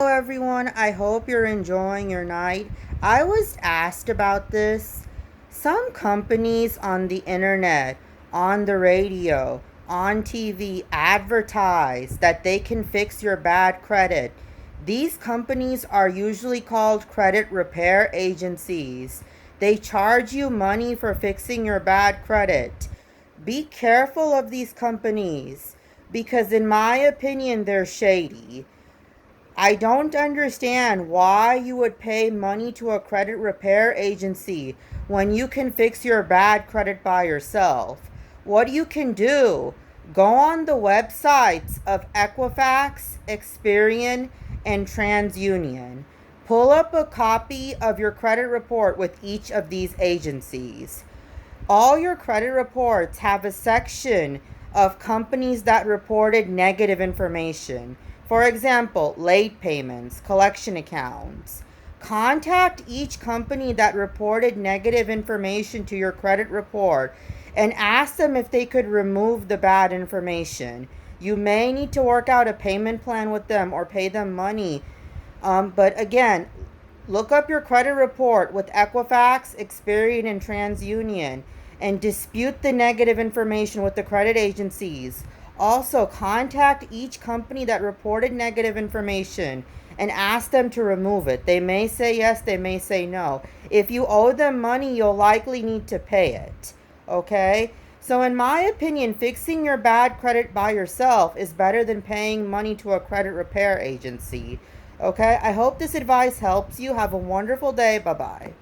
Hello, everyone. I hope you're enjoying your night. I was asked about this. Some companies on the internet, on the radio, on TV advertise that they can fix your bad credit. These companies are usually called credit repair agencies. They charge you money for fixing your bad credit. Be careful of these companies because, in my opinion, they're shady. I don't understand why you would pay money to a credit repair agency when you can fix your bad credit by yourself. What you can do, go on the websites of Equifax, Experian, and TransUnion. Pull up a copy of your credit report with each of these agencies. All your credit reports have a section of companies that reported negative information. For example, late payments, collection accounts. Contact each company that reported negative information to your credit report and ask them if they could remove the bad information. You may need to work out a payment plan with them or pay them money. But again, look up your credit report with Equifax, Experian, and TransUnion and dispute the negative information with the credit agencies. Also, contact each company that reported negative information and ask them to remove it. They may say yes, they may say no. If you owe them money, you'll likely need to pay it. Okay? So, in my opinion, fixing your bad credit by yourself is better than paying money to a credit repair agency. Okay? I hope this advice helps you. Have a wonderful day. Bye bye.